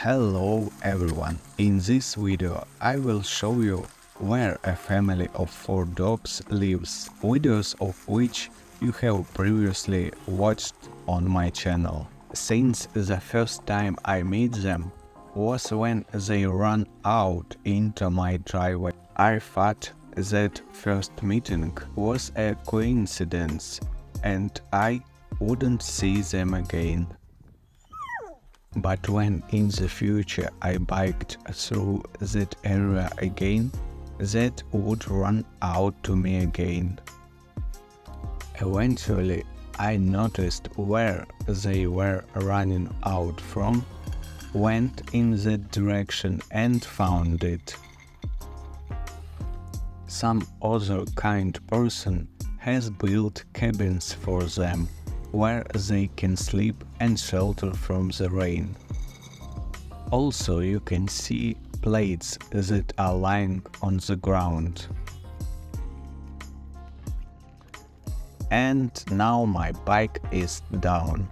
Hello everyone, in this video I will show you where a family of 4 dogs lives, videos of which you have previously watched on my channel. Since the first time I met them was when they ran out into my driveway. I thought that first meeting was a coincidence and I wouldn't see them again. But when in the future I biked through that area again, that would run out to me again. Eventually, I noticed where they were running out from, went in that direction and found it. Some other kind person has built cabins for them, where they can sleep and shelter from the rain. Also, you can see plates that are lying on the ground. And now my bike is down.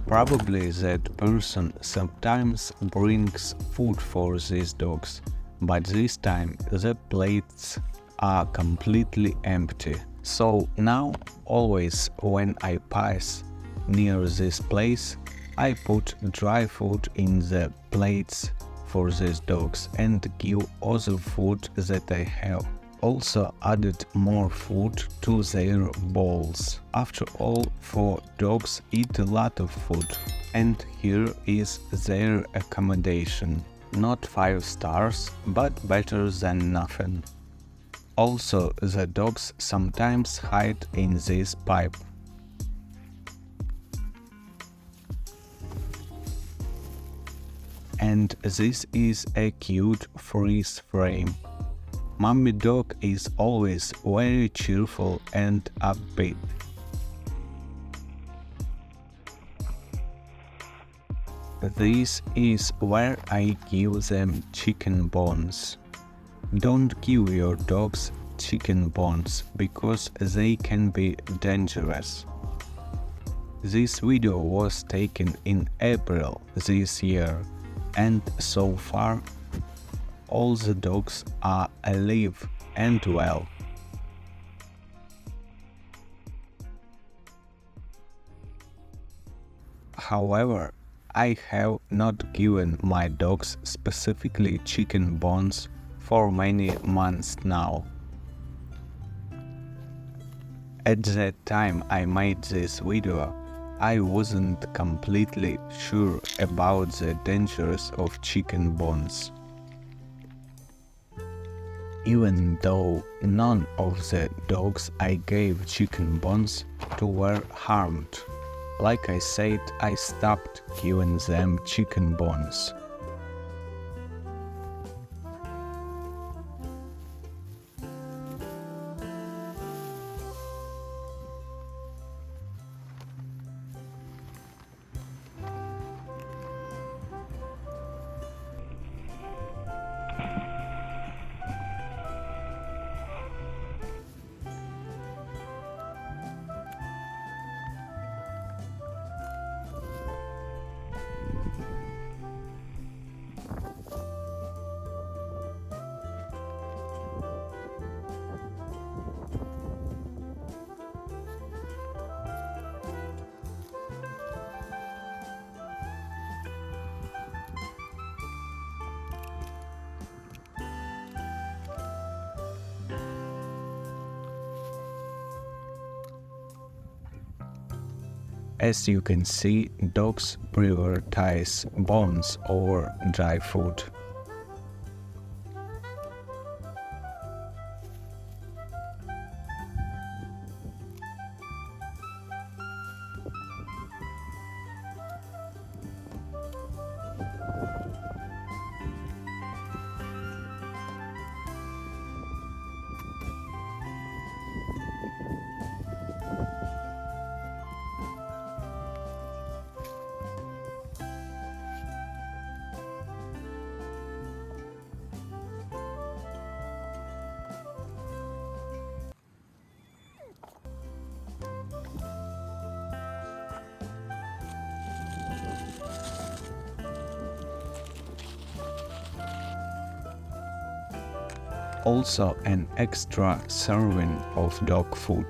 Probably that person sometimes brings food for these dogs, but this time the plates are completely empty. So now, always when I pass near this place, I put dry food in the plates for these dogs and give other food that I have. Also added more food to their bowls. After all, 4 dogs eat a lot of food. And here is their accommodation. Not 5 stars, but better than nothing. Also, the dogs sometimes hide in this pipe. And this is a cute freeze frame. Mommy dog is always very cheerful and upbeat. This is where I give them chicken bones. Don't give your dogs chicken bones because they can be dangerous. This video was taken in April this year, and so far all the dogs are alive and well. However, I have not given my dogs specifically chicken bones for many months now. At that time I made this video, I wasn't completely sure about the dangers of chicken bones. Even though none of the dogs I gave chicken bones to were harmed. Like I said, I stopped giving them chicken bones. As you can see, dogs prioritize bones over dry food. Also an extra serving of dog food.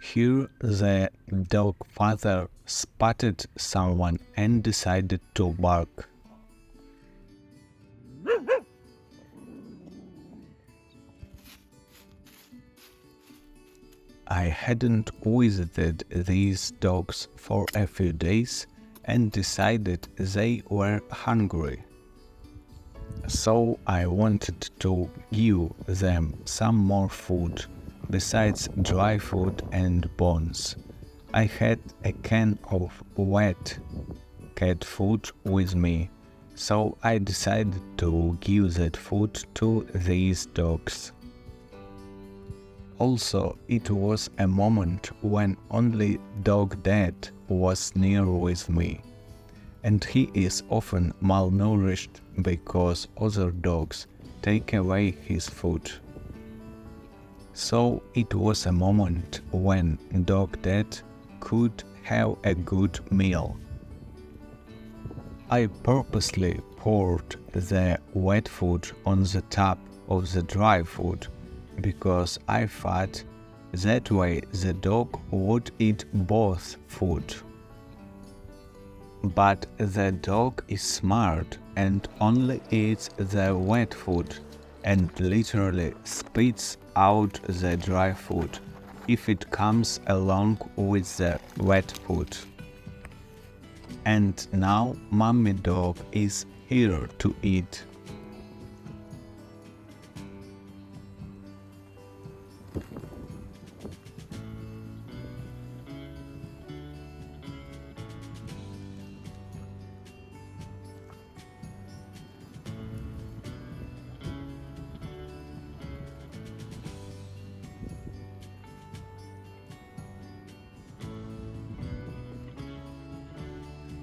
Here the dog father spotted someone and decided to bark. I hadn't visited these dogs for a few days and decided they were hungry. So I wanted to give them some more food, besides dry food and bones. I had a can of wet cat food with me, so I decided to give that food to these dogs. Also, it was a moment when only dog Dad was near with me, and he is often malnourished because other dogs take away his food. So it was a moment when dog Dad could have a good meal. I purposely poured the wet food on the top of the dry food because I thought that way the dog would eat both food. But the dog is smart and only eats the wet food and literally spits out the dry food if it comes along with the wet food. And now mommy dog is here to eat.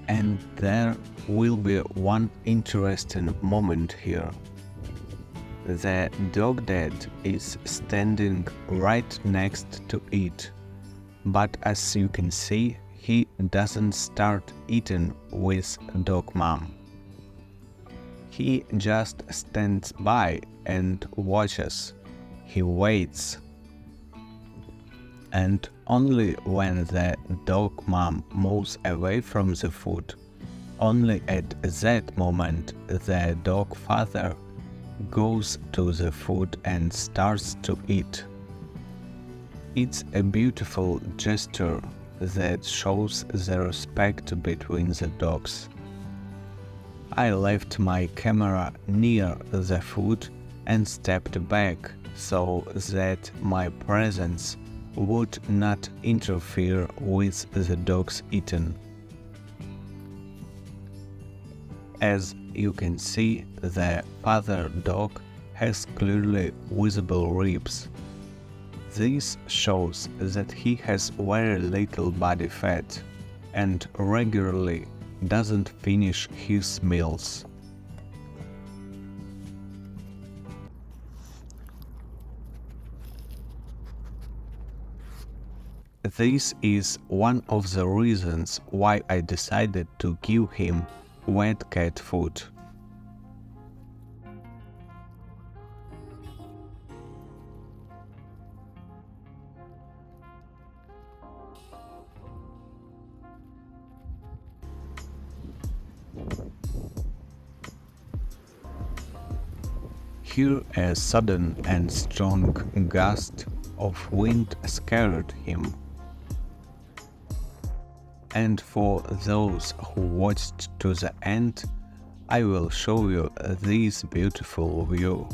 And there will be one interesting moment here. The dog Dad is standing right next to it, but as you can see, he doesn't start eating with dog mom. He just stands by and watches. He waits. And only when the dog mom moves away from the food, only at that moment the dog father goes to the food and starts to eat. It's a beautiful gesture that shows the respect between the dogs. I left my camera near the food and stepped back so that my presence would not interfere with the dog's eating. As you can see, the father dog has clearly visible ribs. This shows that he has very little body fat and regularly doesn't finish his meals. This is one of the reasons why I decided to give him wet cat food. Here a sudden and strong gust of wind scared him. And for those who watched to the end, I will show you this beautiful view.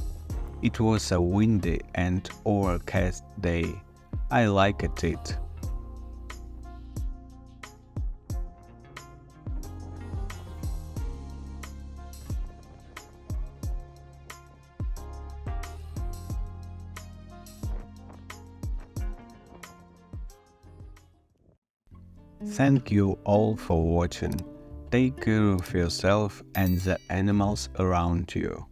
It was a windy and overcast day. I liked it. Thank you all for watching. Take care of yourself and the animals around you.